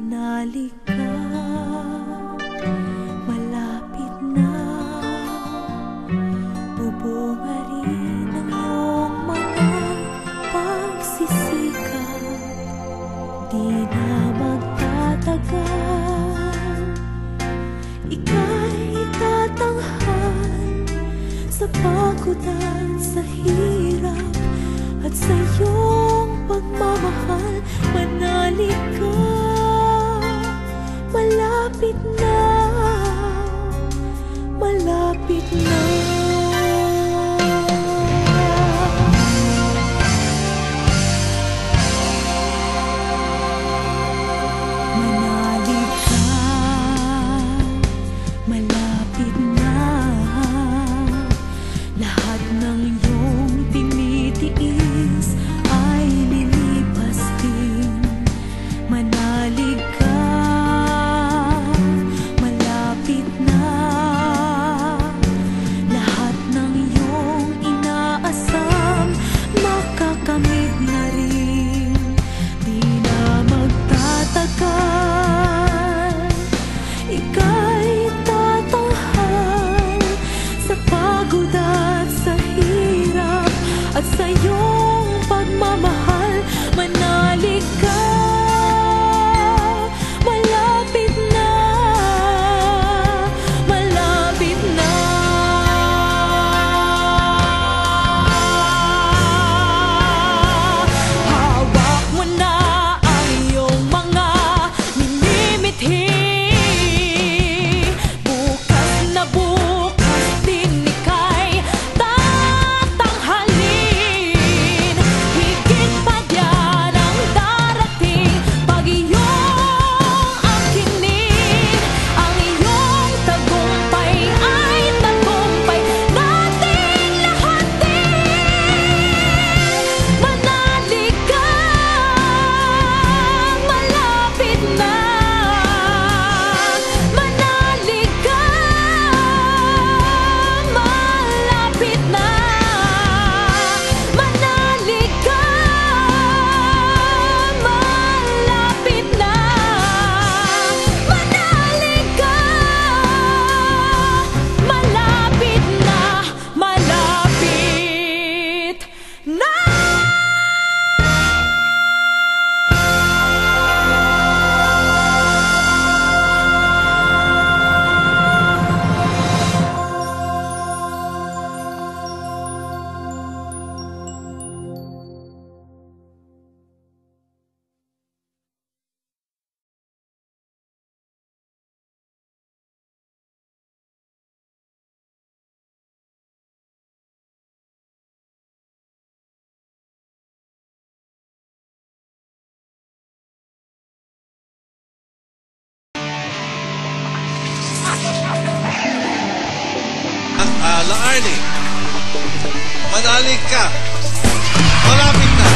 Manali ka, malapit na. Bubunga rin ang iyong mga pagsisikap. Di na magtatagal, ika'y tatanghal sa pagod at sa hirap, at sa iyong pagmamahal. Manali ka, malapit na, malapit na. Manali ka, malapit na. Lahat ng iyong tinitiis ay lilipas din. Manali ka, malapit na. Lahat ng iyong inaasam makakamit na rin. Di na magtatagal, ika'y tatanghal sa pagod at sa hirap, at sa iyong pagmamahal. Manali ka, malapit na, malapit na. Hawak mo na ang iyong mga minimithi. Bukas na bukas din ika'y tatanghalin. Higit pa diyan ang darating pag iyong akinin. Ang iyong tagumpay ay tagumpay nating lahat din. Manali ka, malapit na. Manali ka, malapit na. Manali ka, malapit na. Manali ka, malapit na, malapit na. Arnie, manali ka, malapit na.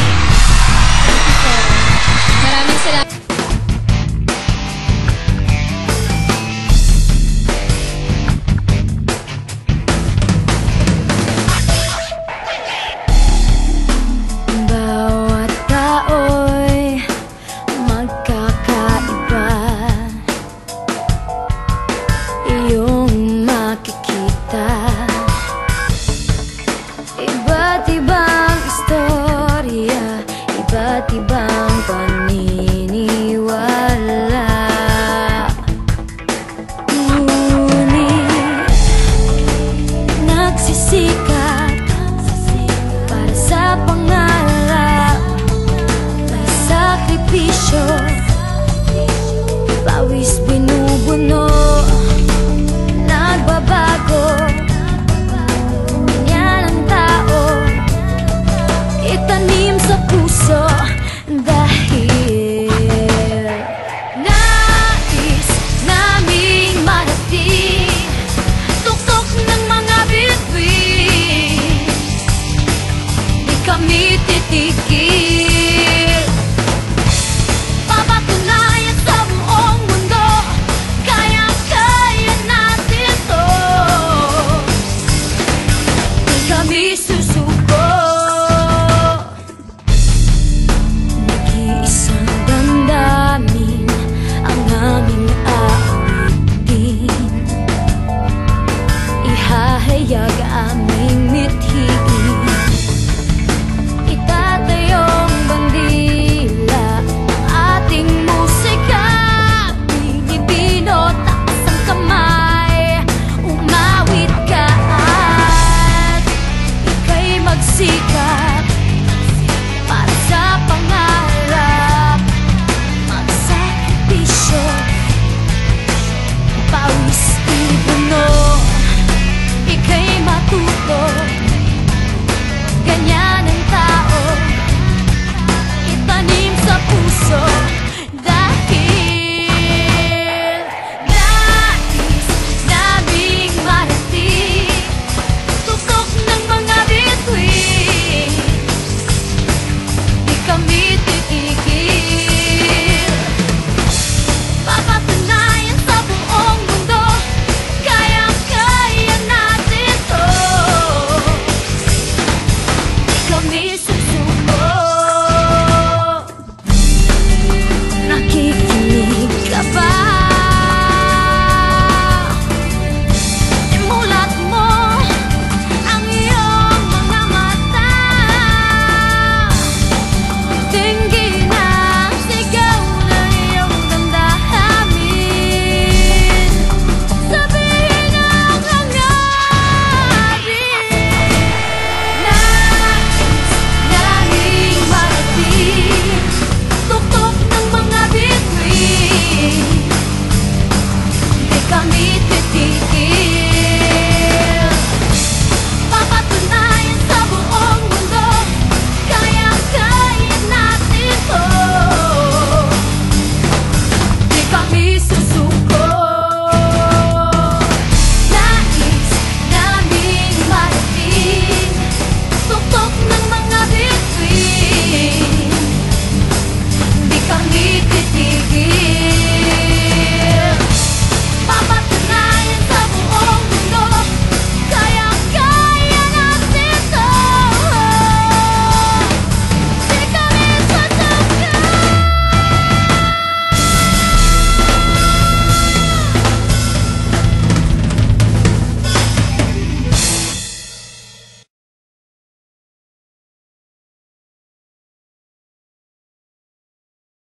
Maraming salamat. Bawat tao'y magkakaiba. Iyong makikita iba't ibang istorya, iba't ibang paniniwala. Ngunit nagsisikap para sa pangarap, may sakripisyo, pawis